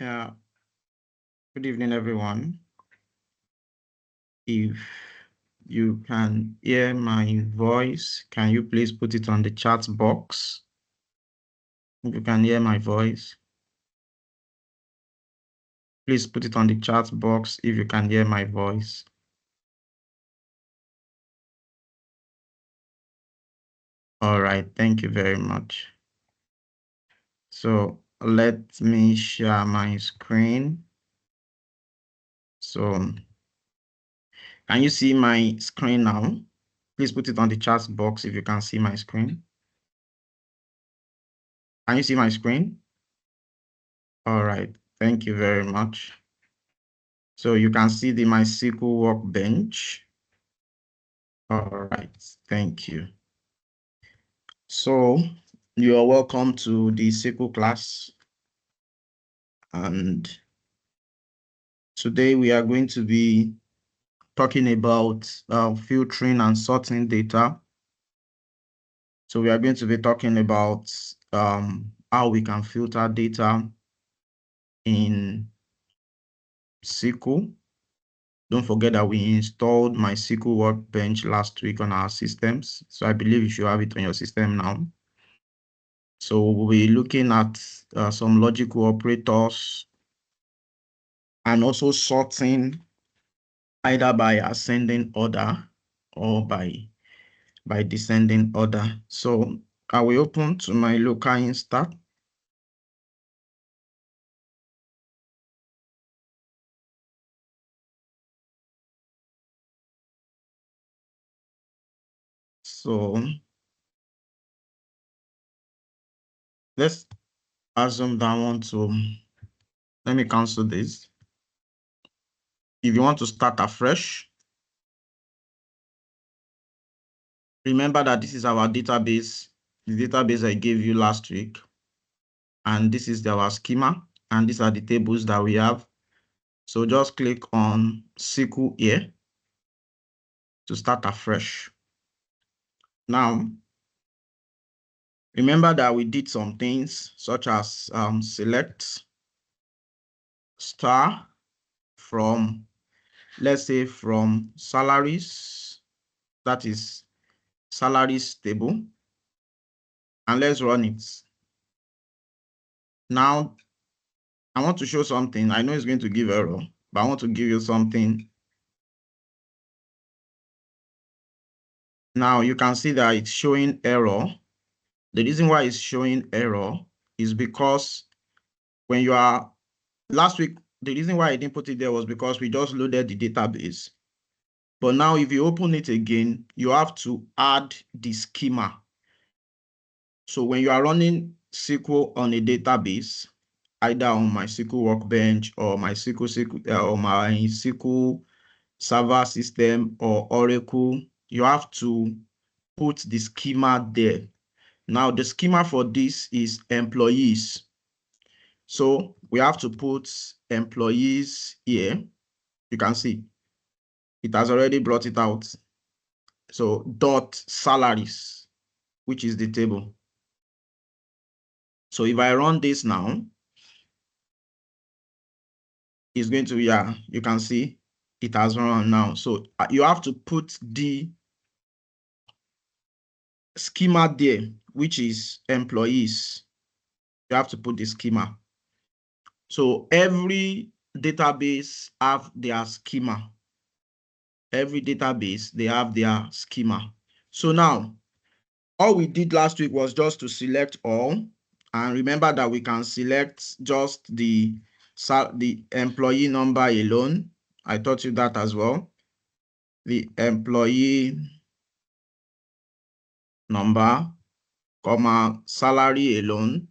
Yeah, good evening, everyone. If you can hear my voice, can you please put it on the chat box? If you can hear my voice, please put it on the chat box if you can hear my voice. All right, thank you very much. So let me share my screen. So can you see my screen now? Please put it on the chat box if you can see my screen. Can you see my screen? All right, thank you very much. So you can see the MySQL workbench. All right, thank you. So you are welcome to the SQL class. And today we are going to be talking about filtering and sorting data. So we are going to be talking about how we can filter data in SQL. Don't forget that we installed MySQL workbench last week on our systems. So I believe you should have it on your system now. So we'll be looking at some logical operators and also sorting either by ascending order or by descending order. So I will open to my local instance. So let's assume that I want to, let me cancel this. If you want to start afresh, remember that this is our database, the database I gave you last week. And this is our schema. And these are the tables that we have. So just click on SQL here to start afresh. Now, remember that we did some things such as select star from, let's say from salaries, that is salaries table, and let's run it. Now, I want to show something. I know it's going to give error, but I want to give you something. Now you can see that it's showing error. The reason why it's showing error is because when you are, last week, the reason why I didn't put it there was because we just loaded the database. But now if you open it again, you have to add the schema. So when you are running SQL on a database, either on MySQL Workbench or or MySQL server system or Oracle, you have to put the schema there. Now the schema for this is employees. So we have to put employees here. You can see it has already brought it out. So dot salaries, which is the table. So if I run this now, it's going to, yeah, you can see it has run now. So you have to put the schema there, which is employees. You have to put the schema. So every database have their schema. Every database, they have their schema. So now, all we did last week was just to select all. And remember that we can select just the employee number alone. I taught you that as well. The employee number, comma, salary alone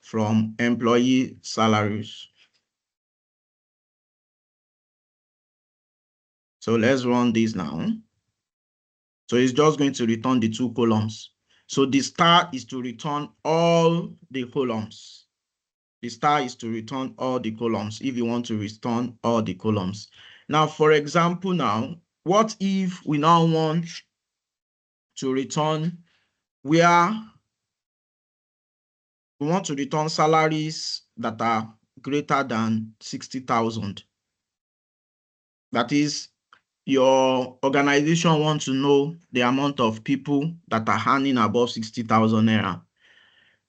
from employee salaries. So let's run this now. So it's just going to return the two columns. So the star is to return all the columns. The star is to return all the columns if you want to return all the columns. Now, for example, now, what if we now want to return where we want to return salaries that are greater than 60,000. That is, your organization wants to know the amount of people that are earning above 60,000 naira.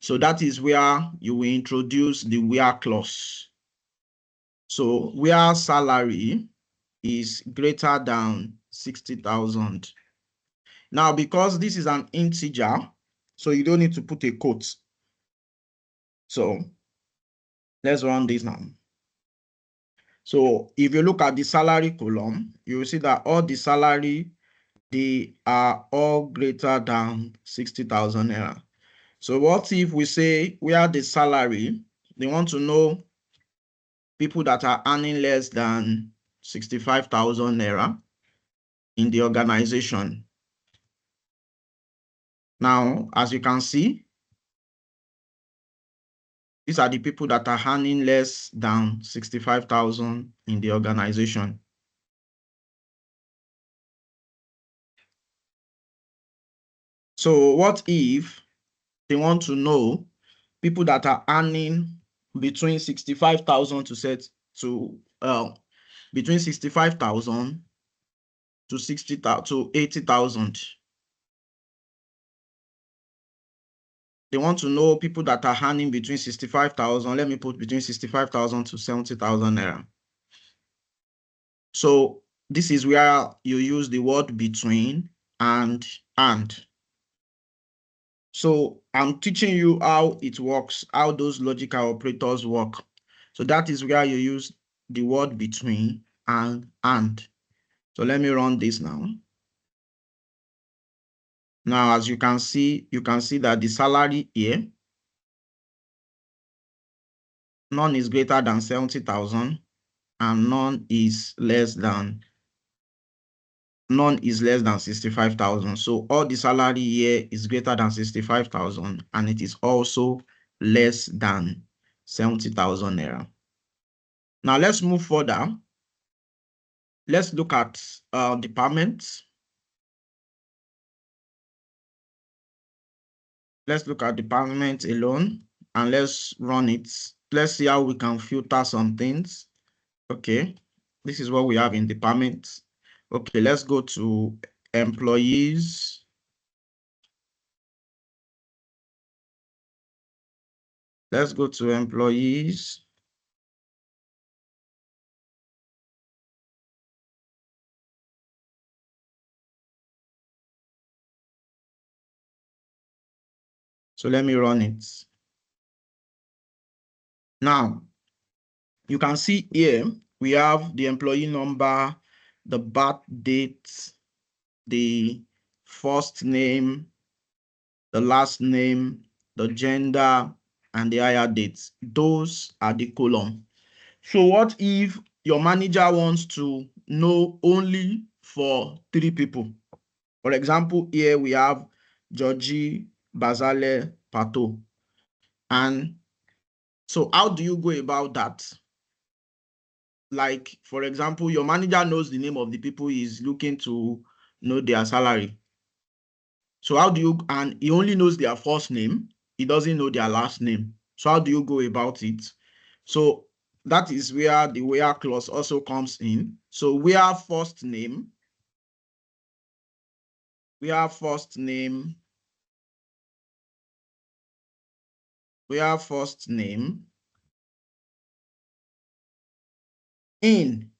So that is where you will introduce the where clause. So where salary is greater than 60,000. Now, because this is an integer, so you don't need to put a quote. So let's run this now. So if you look at the salary column, you will see that all the salary, they are all greater than 60,000 naira. So what if we say where the salary, they want to know people that are earning less than 65,000 naira in the organization. Now, as you can see, these are the people that are earning less than 65,000 in the organization. So what if they want to know people that are earning between 65,000 between 65,000 to 60,000 to 80,000. They want to know people that are earning between 65,000. Let me put between 65,000 to 70,000 naira. So this is where you use the word between and. So I'm teaching you how it works, how those logical operators work. So that is where you use the word between and. So let me run this now. Now, as you can see that the salary here, none is greater than 70,000 and none is less than 65,000. So all the salary here is greater than 65,000 and it is also less than 70,000 naira. Now let's move further. Let's look at departments. Let's look at department alone and let's run it. Let's see how we can filter some things. Okay, this is what we have in departments. Okay, let's go to employees. Let's go to employees. So let me run it. Now, you can see here, we have the employee number, the birth date, the first name, the last name, the gender, and the hire date. Those are the column. So what if your manager wants to know only for 3 people? For example, here we have Georgie, Bazale, Pato. And so how do you go about that? Like, for example, your manager knows the name of the people he's looking to know their salary. So how do you, and he only knows their first name, he doesn't know their last name. So how do you go about it? So that is where the where clause also comes in. So where first name in.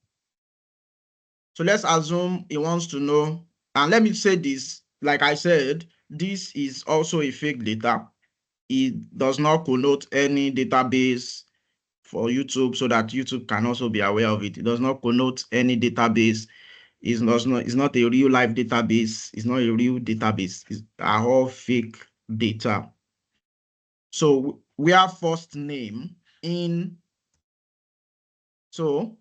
So let's assume he wants to know, and let me say this, like I said, this is also a fake data. It does not connote any database for YouTube so that YouTube can also be aware of it. It does not connote any database. It's not a real life database. It's not a real database. It's all fake data. So where first name in. So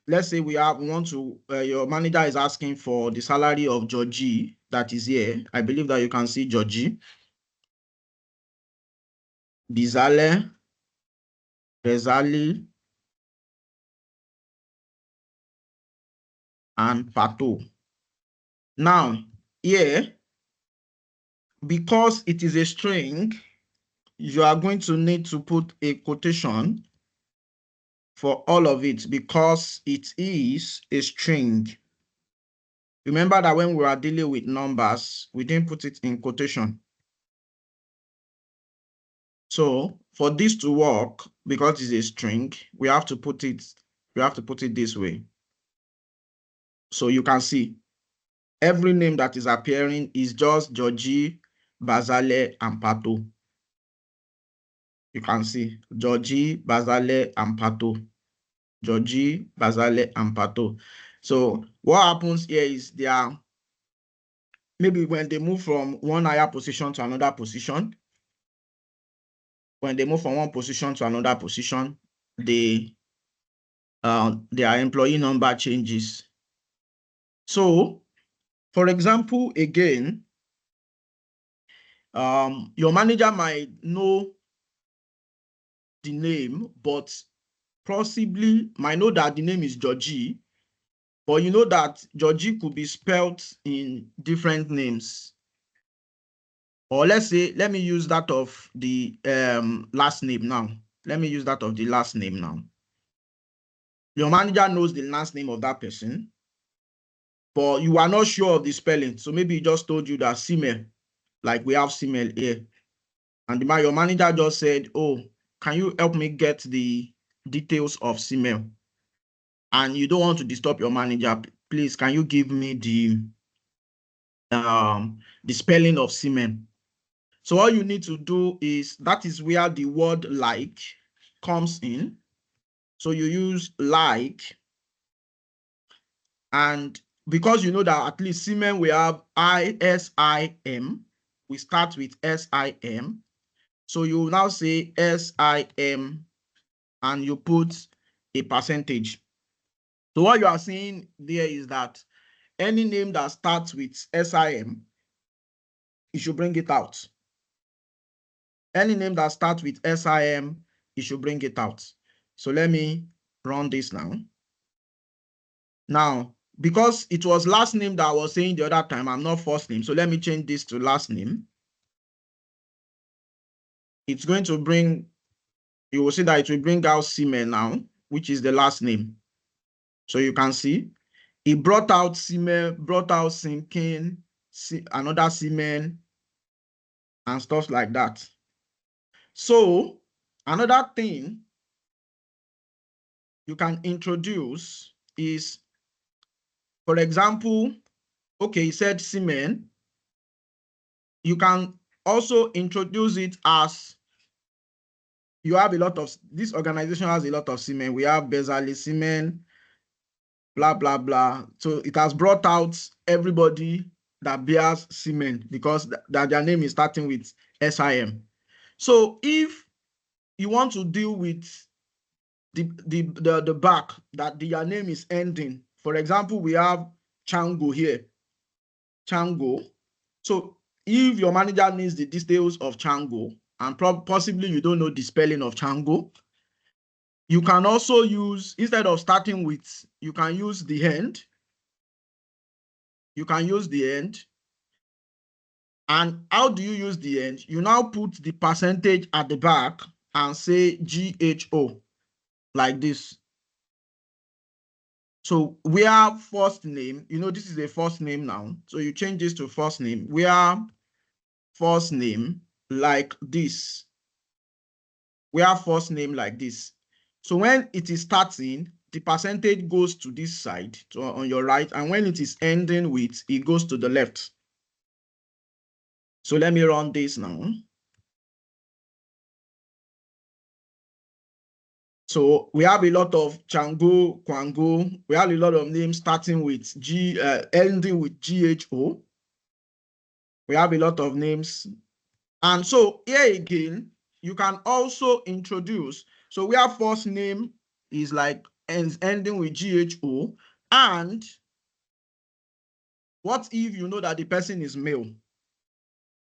let's say your manager is asking for the salary of Georgie that is here. I believe that you can see Georgie, Bizale, Rezali, and Pato. Now, here, because it is a string, you are going to need to put a quotation for all of it because it is a string. Remember that when we are dealing with numbers, we didn't put it in quotation. So for this to work, because it's a string, we have to put it this way. So you can see every name that is appearing is just Georgie, Bazale, and Pato. You can see Georgie, Bazale, and Pato. Georgie, Bazale, and Pato. So what happens here is they are maybe when they move from one higher position to another position, when they move from one position to another position, their employee number changes. So, for example, again, your manager might know the name, but possibly might know that the name is Georgie, but you know that Georgie could be spelled in different names. Or let's say, let me use that of the last name now. Let me use that of the last name now. Your manager knows the last name of that person, but you are not sure of the spelling. So maybe he just told you that Simel, like we have Simel here. And your manager just said, oh, can you help me get the details of Simel? And you don't want to disturb your manager. Please, can you give me the spelling of Simel? So all you need to do is, that is where the word like comes in. So you use like, and because you know that at least Siemens we have ISIM, we start with SIM. So you now say SIM and you put a percentage. So what you are seeing there is that any name that starts with SIM, you should bring it out. Any name that starts with SIM, you should bring it out. So let me run this now. Now, because it was last name that I was saying the other time, I'm not first name. So let me change this to last name. It's going to bring, you will see that it will bring out Siemens now, which is the last name. So you can see it brought out Siemens, brought out Sinking, another Siemens, and stuff like that. So another thing you can introduce is, for example, okay, he said Siemens. You can also introduce it as, you have a lot of, this organization has a lot of Siemens. We have Bezali Siemens, blah, blah, blah. So it has brought out everybody that bears Siemens because that their name is starting with SIM. So if you want to deal with the back that their name is ending, for example, we have Chango here, Chango. So if your manager needs the details of Chango, and possibly you don't know the spelling of Chango, you can also use, instead of starting with, you can use the end. You can use the end. And how do you use the end? You now put the percentage at the back and say GHO, like this. So we are first name, you know, this is a first name now. So you change this to first name. We are first name like this. We have first name like this. So when it is starting, the percentage goes to this side, on your right, and when it is ending with, it goes to the left. So let me run this now. So we have a lot of Chango, Kwango. We have a lot of names starting with ending with GHO. We have a lot of names. And so here again, you can also introduce, so we have first name is like ending with GHO. And what if you know that the person is male?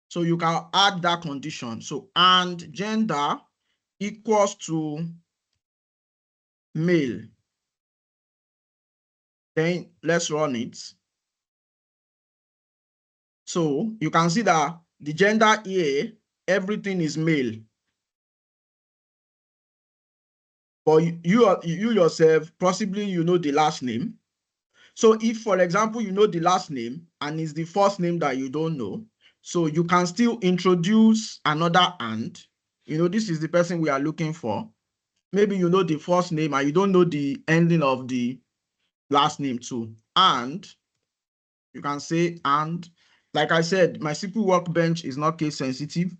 So you can add that condition. So, and gender equals to male. Then let's run it. So you can see that the gender here, everything is male. but you yourself, possibly you know the last name. So if, for example, you know the last name and it's the first name that you don't know, so you can still introduce another and. This is the person we are looking for. Maybe you know the first name and you don't know the ending of the last name too. And you can say and. Like I said, my SQL Workbench is not case sensitive,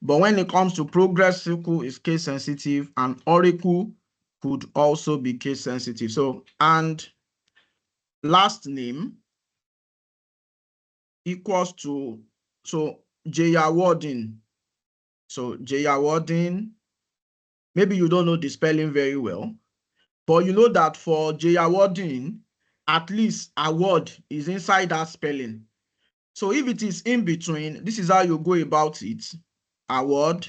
but when it comes to Progress SQL, is case sensitive, and Oracle could also be case sensitive. So, and last name equals to, so Jayawardin. So Jayawardin, maybe you don't know the spelling very well, but you know that for Jayawardin, at least a word is inside that spelling. So if it is in between, this is how you go about it. A word.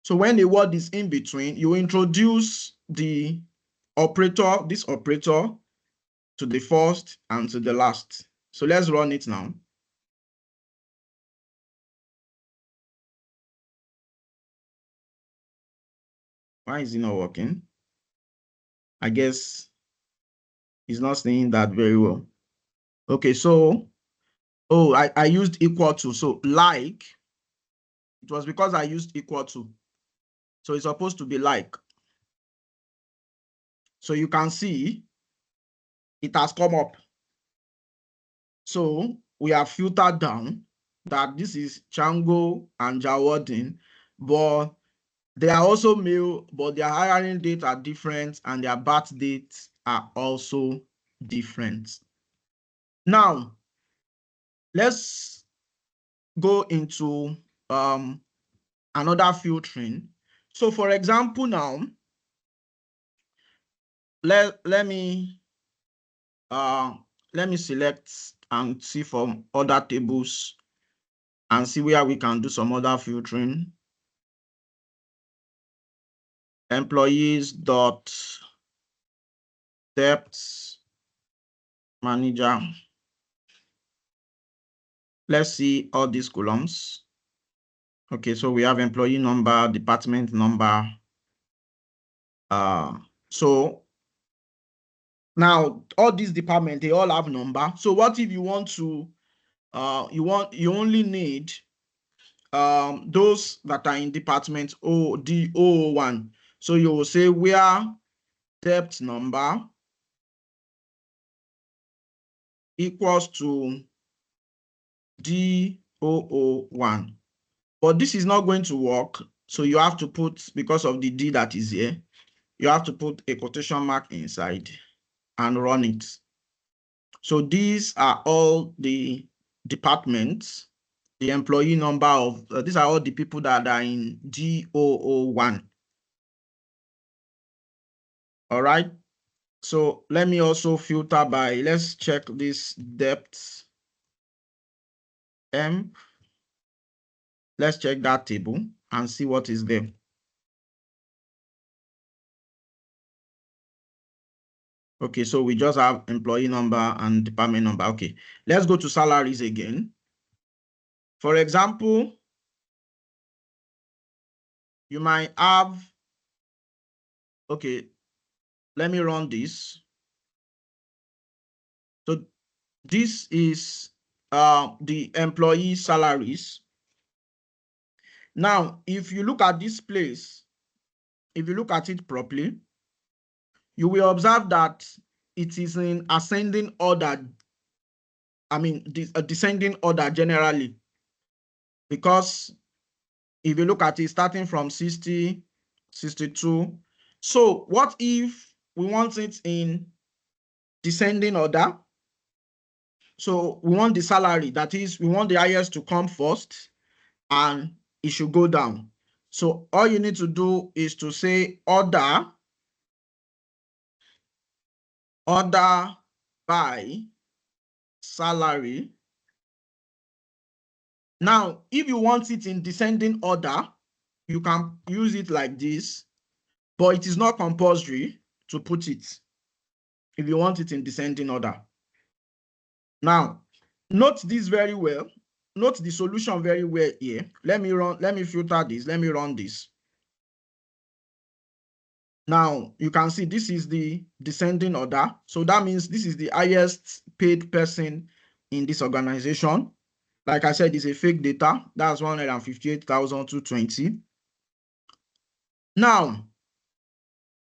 So when a word is in between, you introduce the operator, this operator, to the first and to the last. So let's run it now. Why is it not working? I guess it's not saying that very well. Okay, so, I used equal to. So like, it was because I used equal to. So it's supposed to be like. So you can see it has come up. So we have filtered down that this is Chango and Jawardin, but they are also male, but their hiring dates are different and their birth dates are also different. Now, let's go into another filtering. So for example, now, let me select and see from other tables and see where we can do some other filtering. Employees dot debt manager. Let's see all these columns. Okay, so we have employee number, department number. So now all these departments, they all have number. So what if you want to, you only need those that are in department D001. So you will say where debt number equals to D001. But this is not going to work. So you have to put, because of the D that is here, you have to put a quotation mark inside and run it. So these are all the departments, the employee number of, these are all the people that are in D001. All right. So let me also filter by, let's check this depth M. Let's check that table and see what is there. Okay, so we just have employee number and department number. Okay, let's go to salaries again. For example, you might have, okay, let me run this. So this is the employee salaries. Now, if you look at this place, if you look at it properly, you will observe that it is in ascending order. I mean, descending order generally, because if you look at it starting from 60, 62. So what if we want it in descending order? So we want the salary, that is, we want the highest to come first and it should go down. So all you need to do is to say order by salary. Now, if you want it in descending order, you can use it like this, but it is not compulsory to put it if you want it in descending order. Now, note this very well. Note the solution very well here. Let me filter this. Let me run this. Now, you can see this is the descending order. So that means this is the highest paid person in this organization. Like I said, it's a fake data. That's 158,220. Now,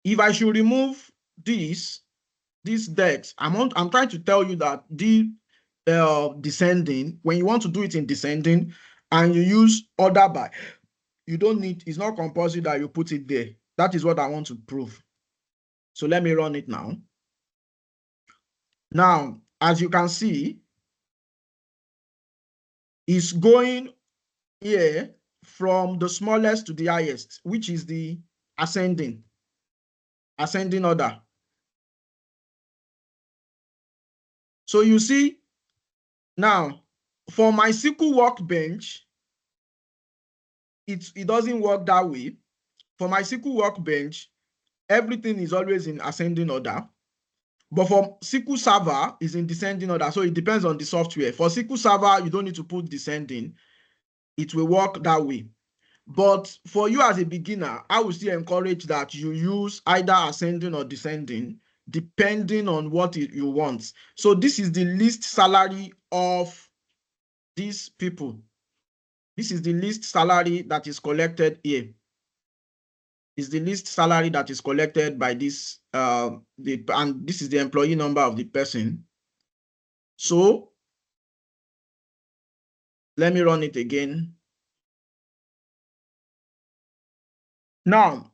if I should remove this debt, I'm trying to tell you that the descending, when you want to do it in descending and you use order by, you don't need, it's not compulsory that you put it there. That is what I want to prove. So let me run it now. Now, as you can see, it's going here from the smallest to the highest, which is the ascending order. So you see now, for my SQL workbench, it doesn't work that way. For my SQL workbench, everything is always in ascending order. But for SQL Server, is in descending order. So it depends on the software. For SQL Server, you don't need to put descending. It will work that way. But for you as a beginner, I would still encourage that you use either ascending or descending, depending on what you want. So this is the least salary of these people. This is the least salary that is collected here. Is the least salary that is collected by this, and this is the employee number of the person. So let me run it again. Now,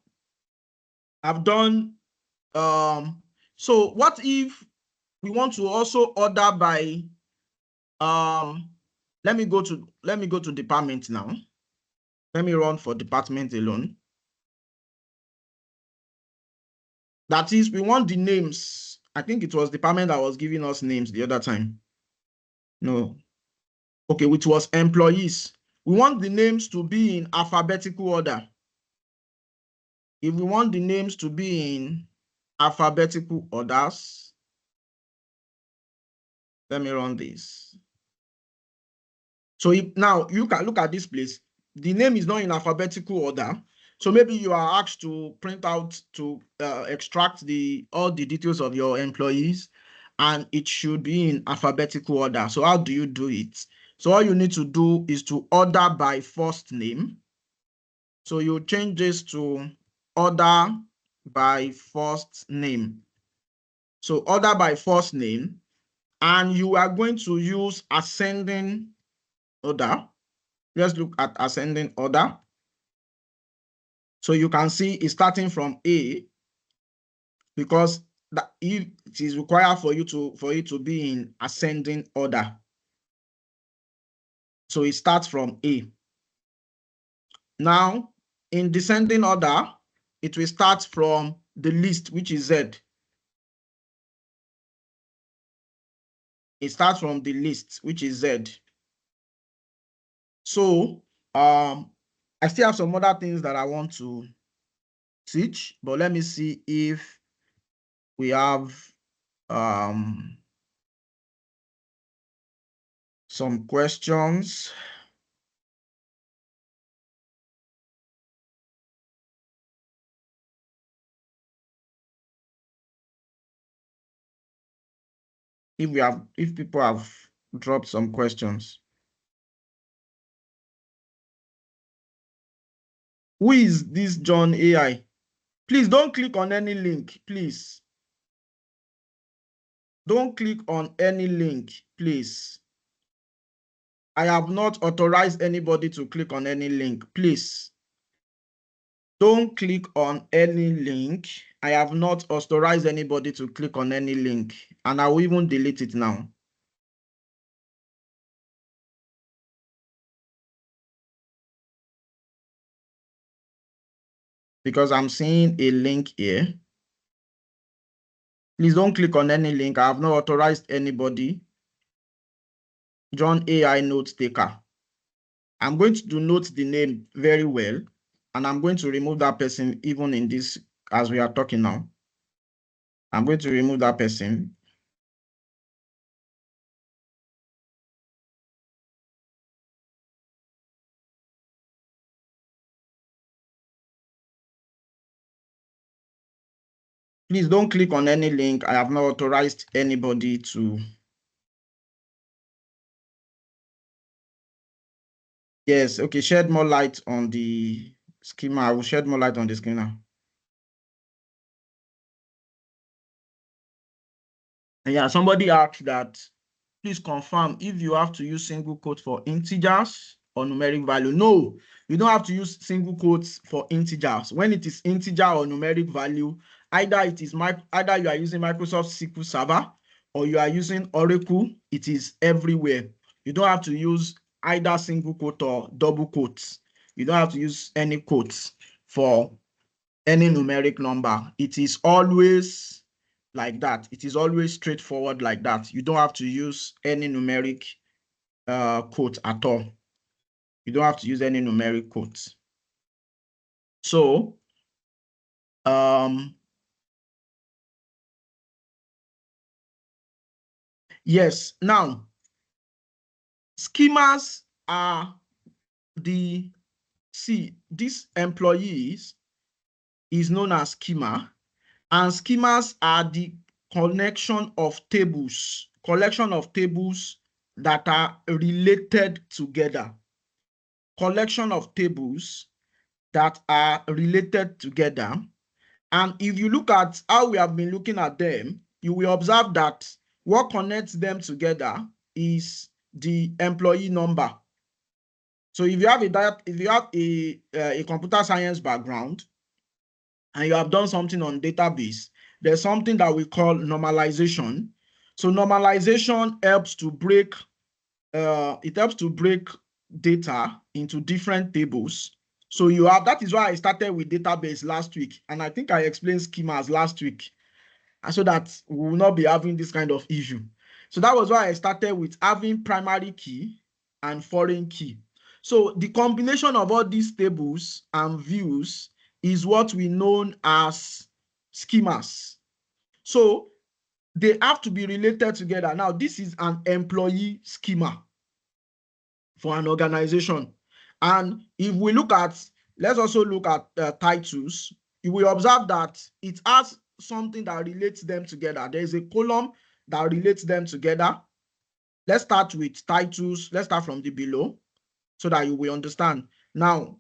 I've done, so what if we want to also order by, let me go to department now. Let me run for department alone. That is, we want the names. I think it was department that was giving us names the other time. No. Okay, which was employees. We want the names to be in alphabetical order. If we want the names to be in alphabetical orders, let me run this. So if, now you can look at this place. The name is not in alphabetical order. So maybe you are asked to print out to extract all the details of your employees, and it should be in alphabetical order. So how do you do it? So all you need to do is to order by first name. So you change this to order by first name. So order by first name, and you are going to use ascending order. Let's look at ascending order. So you can see it's starting from A, because if it is required for it to be in ascending order. So it starts from A. Now, in descending order, it will start from the least, which is Z. It starts from the least, which is Z. So I still have some other things that I want to teach, but let me see if we have some questions. If people have dropped some questions. Who is this John AI? Please don't click on any link, please. Don't click on any link, please. I have not authorized anybody to click on any link, please. Don't click on any link. I have not authorized anybody to click on any link, and I will even delete it now. Because I'm seeing a link here. Please don't click on any link. I have not authorized anybody. John AI note taker. I'm going to denote the name very well, and I'm going to remove that person even in this as we are talking now. I'm going to remove that person. Please don't click on any link. I have not authorized anybody to. Yes, okay, shed more light on the schema. I will shed more light on the schema. And yeah, somebody asked that, please confirm if you have to use single quotes for integers or numeric value. No, you don't have to use single quotes for integers. When it is integer or numeric value, either you are using Microsoft SQL Server or you are using Oracle, it is everywhere. You don't have to use either single quote or double quotes. You don't have to use any quotes for any numeric number. It is always like that. It is always straightforward like that. You don't have to use any numeric quote at all. You don't have to use any numeric quotes. So, yes, now, schemas are these employees is known as schema, and schemas are the collection of tables that are related together. Collection of tables that are related together. And if you look at how we have been looking at them, you will observe that what connects them together is the employee number. So if you have a computer science background and you have done something on database, there's something that we call normalization. So normalization helps to break data into different tables. So that is why I started with database last week, and I think I explained schemas last week, so that we will not be having this kind of issue. So that was why I started with having primary key and foreign key. So the combination of all these tables and views is what we know as schemas. So they have to be related together. Now, this is an employee schema for an organization. And if we let's also look at titles. You will observe that it has something that relates them together. There is a column that relates them together. Let's start with titles. Let's start from the below so that you will understand. Now,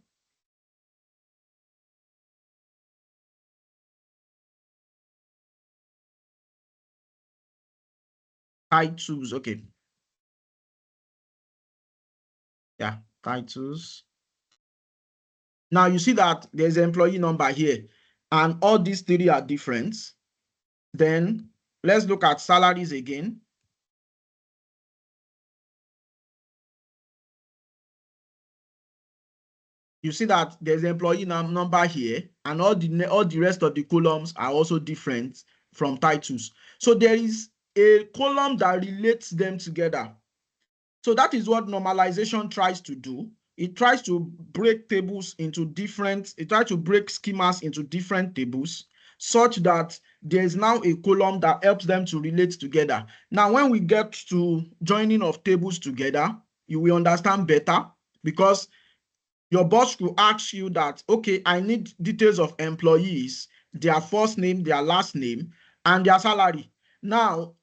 titles, okay. Yeah, titles. Now you see that there's an employee number here, and all these three are different. Then let's look at salaries again. You see that there's an employee number here, and all the rest of the columns are also different from titles. So there is a column that relates them together. So that is what normalization tries to do. It tries to break it tries to break schemas into different tables such that there is now a column that helps them to relate together. Now, when we get to joining of tables together, you will understand better, because your boss will ask you that, okay, I need details of employees, their first name, their last name, and their salary. Now,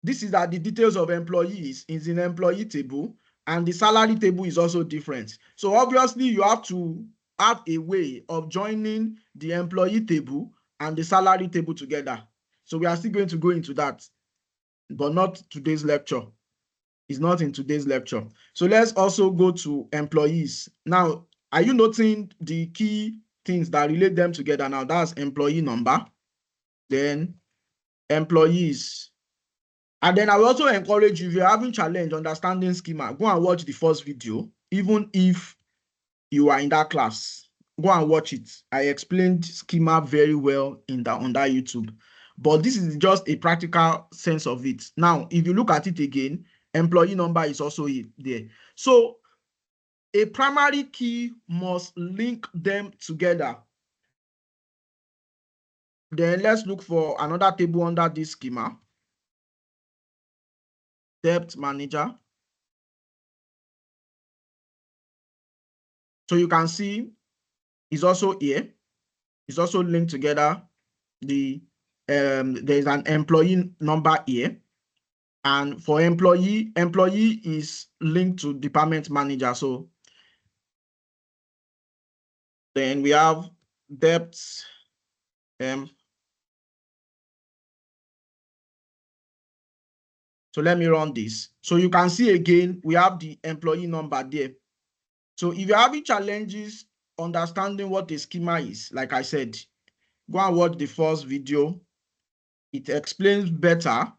this is that the details of employees is in employee table, and the salary table is also different. So obviously, you have to have a way of joining the employee table and the salary table together. So we are still going to go into that, but not today's lecture. It's not in today's lecture. So let's also go to employees. Now, are you noting the key things that relate them together? Now, that's employee number, then employees. And then I will also encourage you, if you're having challenge understanding schema, go and watch the first video, even if you are in that class. Go and watch it. I explained schema very well on that YouTube. But this is just a practical sense of it. Now, if you look at it again, employee number is also there. So a primary key must link them together. Then let's look for another table under this schema. Debt manager. So you can see it's also here. It's also linked together, the there's an employee number here. And for employee is linked to department manager. So then we have debts. So let me run this. So you can see again, we have the employee number there. So if you're having challenges understanding what a schema is, like I said, go and watch the first video. It explains better.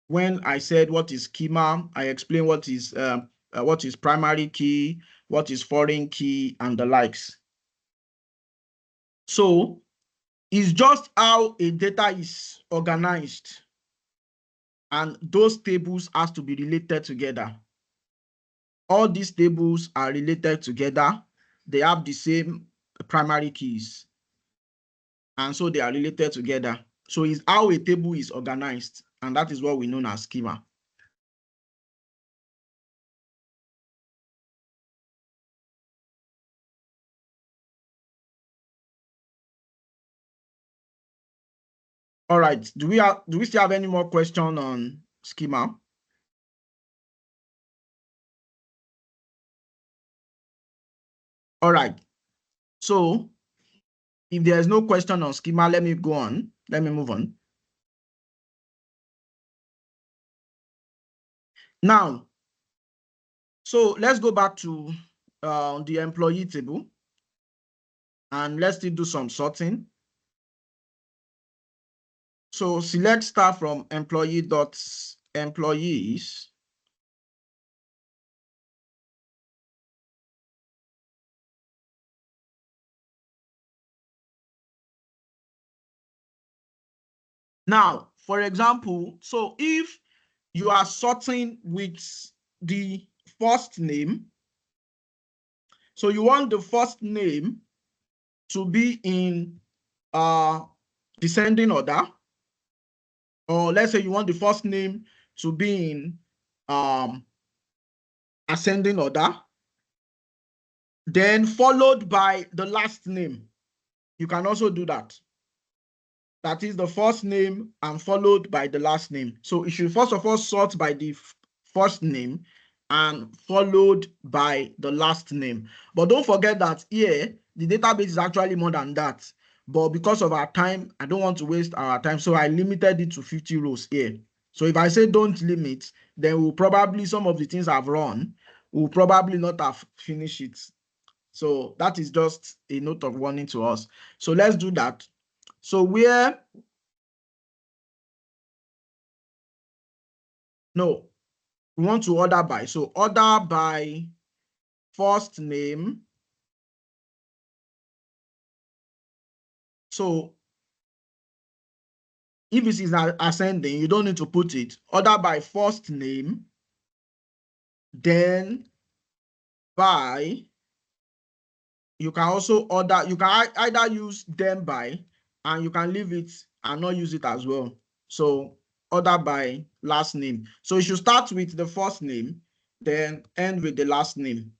When I said what is schema, I explain what is primary key, what is foreign key, and the likes. So it's just how a data is organized, and those tables has to be related together. All these tables are related together. They have the same primary keys, and so they are related together. So it's how a table is organized, and that is what we know as schema. All right. Do we still have any more question on schema? All right. So if there is no question on schema, let me go on. Let me move on. Now, so let's go back to the employee table, and let's still do some sorting. So select star from employees. Now, for example, so if you are sorting with the first name, so you want the first name to be in descending order, or let's say you want the first name to be in ascending order, then followed by the last name. You can also do that. That is the first name and followed by the last name. So it should first of all sort by the first name and followed by the last name. But don't forget that here, the database is actually more than that. But because of our time, I don't want to waste our time. So I limited it to 50 rows here. So if I say don't limit, then we'll probably, some of the things I've run, we'll probably not have finished it. So that is just a note of warning to us. So let's do that. So we want to order by. So order by first name. So if it is ascending, you don't need to put it. Order by first name, then by, you can also order, you can either use them by, and you can leave it and not use it as well. So order by last name. So you should start with the first name, then end with the last name.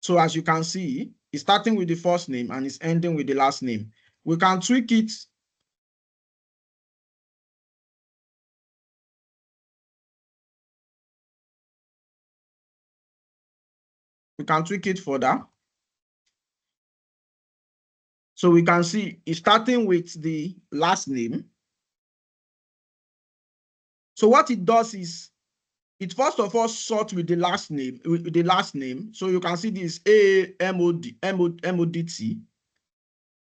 So as you can see, it's starting with the first name and it's ending with the last name. We can tweak it. We can tweak it further. So we can see it's starting with the last name. So what it does is, it first of all sorts with the last name, So you can see this AMODT.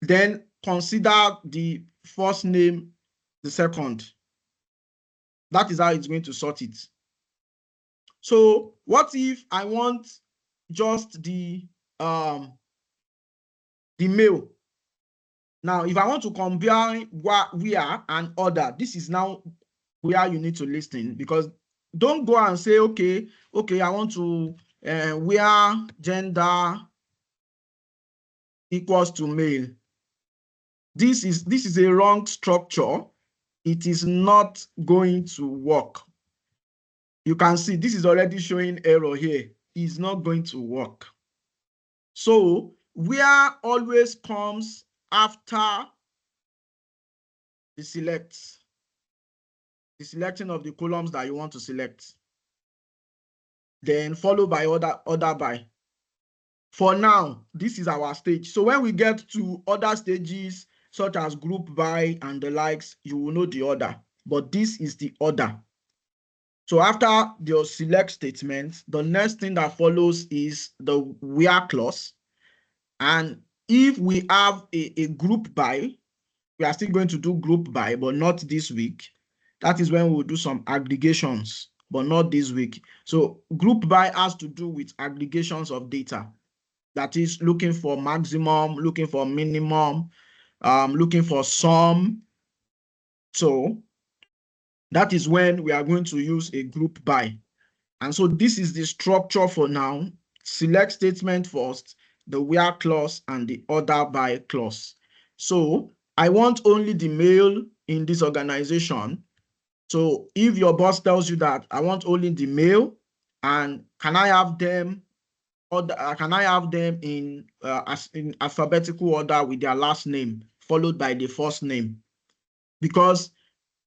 Then consider the first name, the second. That is how it's going to sort it. So what if I want just the male? Now, if I want to combine where and order, this is now where you need to listen, because don't go and say, okay, I want to where gender equals to male. This is a wrong structure. It is not going to work. You can see this is already showing error here. It's not going to work. So where always comes after the selecting of the columns that you want to select, then followed by order by. For now, this is our stage. So when we get to other stages, such as group by and the likes, you will know the order. But this is the order. So after your select statement, the next thing that follows is the where clause. And if we have a group by, we are still going to do group by, but not this week. That is when we'll do some aggregations, but not this week. So group by has to do with aggregations of data. That is looking for maximum, looking for minimum, looking for sum. So that is when we are going to use a group by. And so this is the structure for now. Select statement first, the where clause, and the order by clause. So I want only the male in this organization. So if your boss tells you that I want only the male, and can I have them in alphabetical order with their last name followed by the first name? Because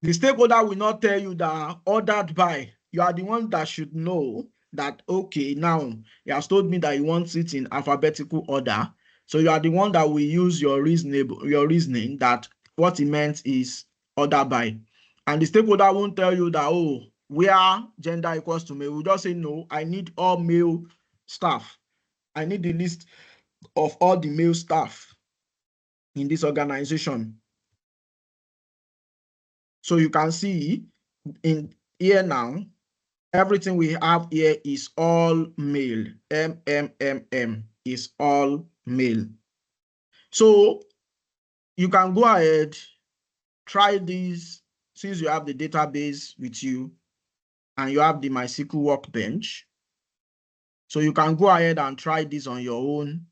the stakeholder will not tell you that ordered by. You are the one that should know that, okay, now he has told me that he wants it in alphabetical order. So you are the one that will use your reasoning that what he meant is order by. And the stakeholder won't tell you that, oh, where gender equals to male. We'll just say, no, I need all male staff. I need the list of all the male staff in this organization. So you can see in here now, everything we have here is all male. M is all male. So you can go ahead, try this since you have the database with you and you have the MySQL workbench. So you can go ahead and try this on your own.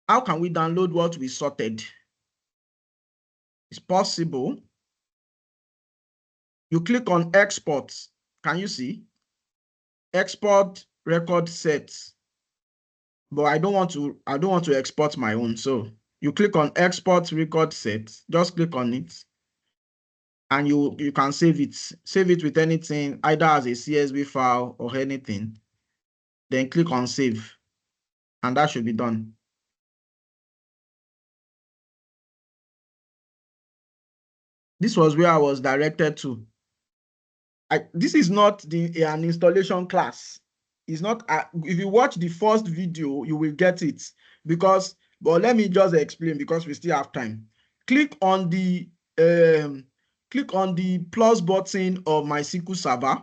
How can we download what we sorted? It's possible. You click on export. Can you see? Export record sets. But I don't want to export my own. So you click on export record set, just click on it. And you can save it. Save it with anything, either as a CSV file or anything. Then click on save. And that should be done. This was where I was directed to. This is not an installation class. It's not, if you watch the first video, you will get it. But let me just explain because we still have time. Click on the plus button of MySQL Server,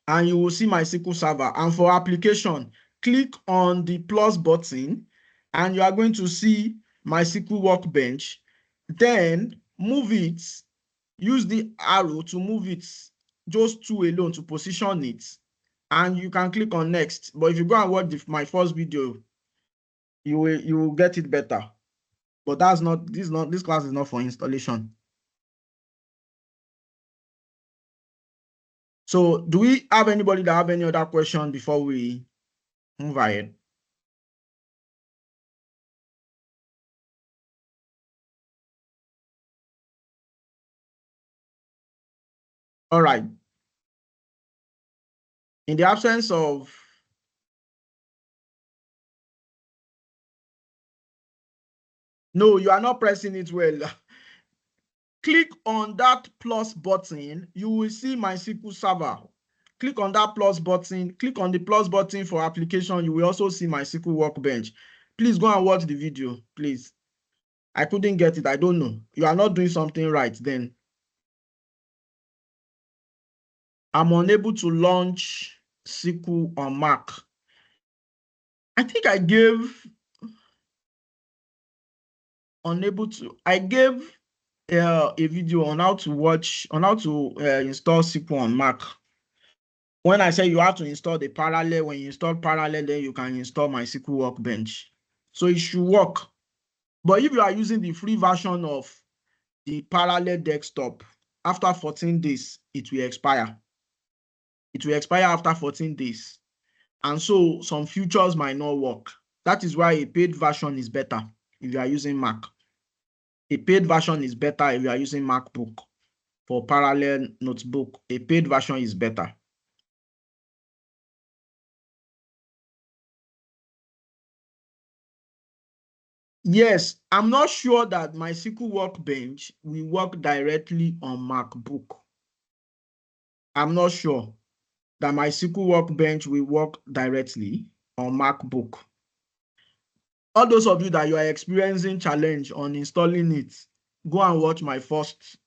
and you will see MySQL Server. And for application, click on the plus button, and you are going to see MySQL Workbench. Then move it. Use the arrow to move it, just two alone to position it, and you can click on next. But if you go and watch my first video, you will get it better. But this class is not for installation. So do we have anybody that have any other question before we move ahead? All right. In the absence of no, you are not pressing it well. Click on that plus button. You will see MySQL Server. Click on that plus button. Click on the plus button for application. You will also see MySQL Workbench. Please go and watch the video, please. I couldn't get it. I don't know. You are not doing something right then. I'm unable to launch SQL on Mac. I think I gave I gave a video on how to install SQL on Mac. When I say you have to install the parallel, when you install parallel, then you can install MySQL Workbench. So it should work. But if you are using the free version of the parallel desktop, after 14 days, it will expire. It will expire after 14 days. And so some features might not work. That is why a paid version is better if you are using Mac. A paid version is better if you are using MacBook. For parallel notebook, a paid version is better. Yes, I'm not sure that my SQL Workbench will work directly on MacBook. I'm not sure that my SQL Workbench will work directly on MacBook. All those of you that you are experiencing challenge on installing it, go and watch my first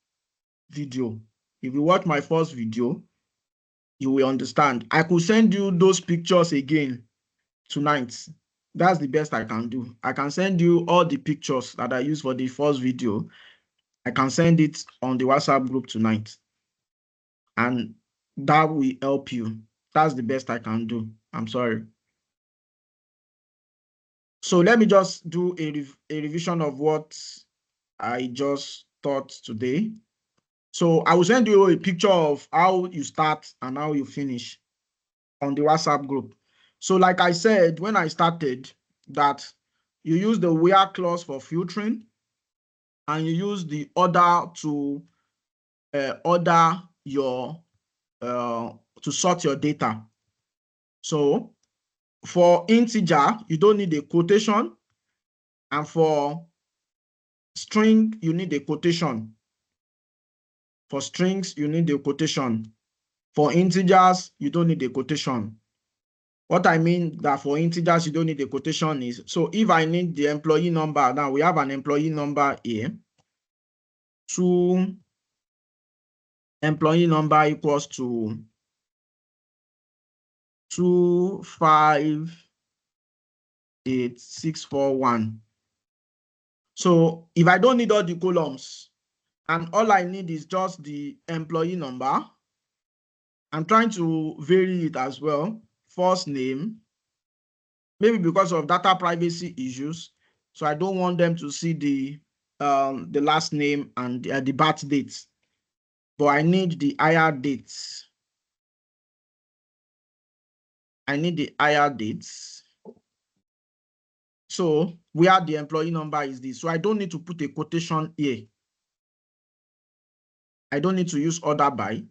video. If you watch my first video, you will understand. I could send you those pictures again tonight. That's the best I can do. I can send you all the pictures that I used for the first video. I can send it on the WhatsApp group tonight. And that will help you. That's the best I can do. I'm sorry. So let me just do a revision of what I just taught today. So I will send you a picture of how you start and how you finish on the WhatsApp group. So like I said, when I started, that you use the where clause for filtering and you use the order to order your, to sort your data. So for integer, you don't need a quotation. And for string, you need a quotation. For strings, you need a quotation. For integers, you don't need a quotation. What I mean that for integers, you don't need a quotation is, so if I need the employee number, now we have an employee number here. To employee number equals to 258641. So if I don't need all the columns and all I need is just the employee number, I'm trying to vary it as well. First name, maybe because of data privacy issues. So I don't want them to see the last name and the birth dates, but I need the higher dates. I need the higher dates. So where the employee number is this. So I don't need to put a quotation here. I don't need to use order by,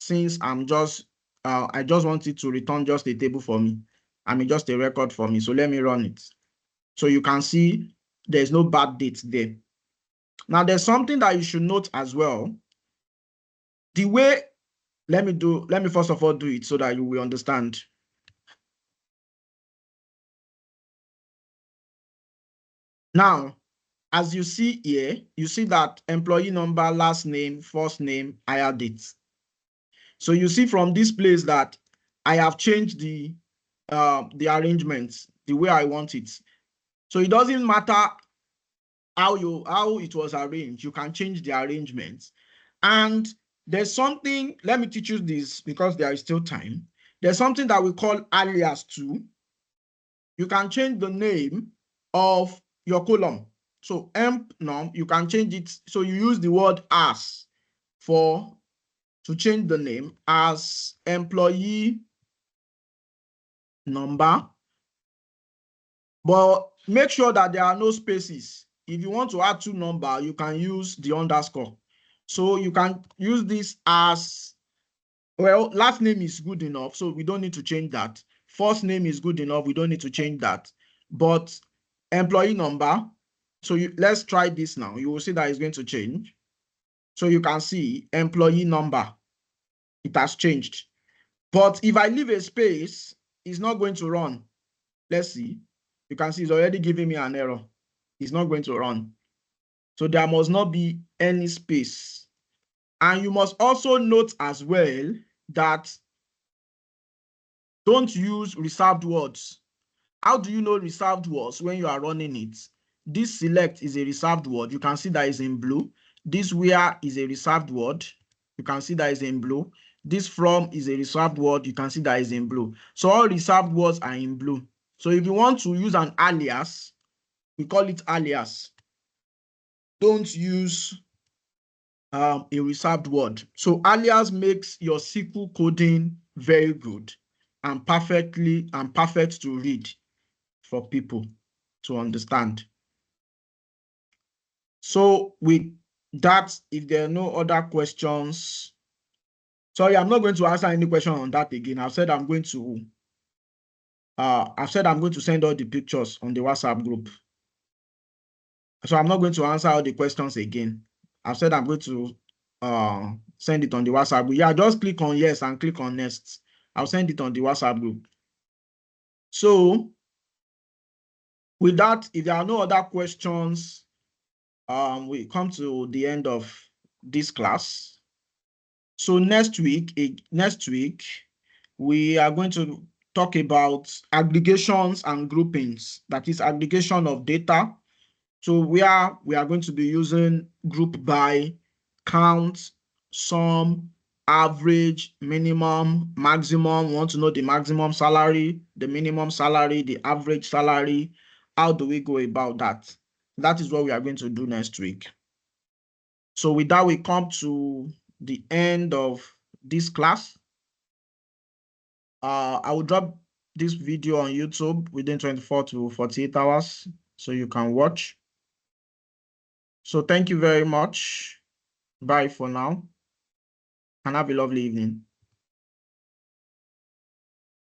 since I'm just, I just want it to return just a table for me. I mean, just a record for me. So let me run it. So you can see there's no bad date there. Now there's something that you should note as well. The way, let me first of all do it so that you will understand. Now, as you see here, you see that employee number, last name, first name, hire date. So you see from this place that I have changed the arrangements the way I want it. So it doesn't matter how it was arranged. You can change the arrangements. And there's something, let me teach you this because there is still time. There's something that we call alias too. You can change the name of your column. So emp num, you can change it. So you use the word as to change the name as employee number. But make sure that there are no spaces. If you want to add two numbers, you can use the underscore. So you can use this as, well, last name is good enough, so we don't need to change that. First name is good enough, we don't need to change that. But employee number, so let's try this now. You will see that it's going to change. So you can see employee number, it has changed. But if I leave a space, it's not going to run. Let's see. You can see it's already giving me an error. It's not going to run. So there must not be any space. And you must also note as well that don't use reserved words. How do you know reserved words when you are running it? This select is a reserved word. You can see that is in blue. This where is a reserved word. You can see that is in blue. This from is a reserved word. You can see that is in blue. So all reserved words are in blue. So if you want to use an alias, we call it alias. Don't use a reserved word. So alias makes your SQL coding very good and perfect to read for people to understand. So with that, if there are no other questions, sorry, I'm not going to answer any question on that again. I've said I'm going to send all the pictures on the WhatsApp group. So I'm not going to answer all the questions again. I've said I'm going to send it on the WhatsApp group. Yeah, just click on yes and click on next. I'll send it on the WhatsApp group. So with that, if there are no other questions, we come to the end of this class. So next week, we are going to talk about aggregations and groupings, that is aggregation of data. So we are going to be using group by, count, sum, average, minimum, maximum. We want to know the maximum salary, the minimum salary, the average salary. How do we go about that? That is what we are going to do next week. So with that, we come to the end of this class. I will drop this video on YouTube within 24 to 48 hours so you can watch. So thank you very much. Bye for now and have a lovely evening.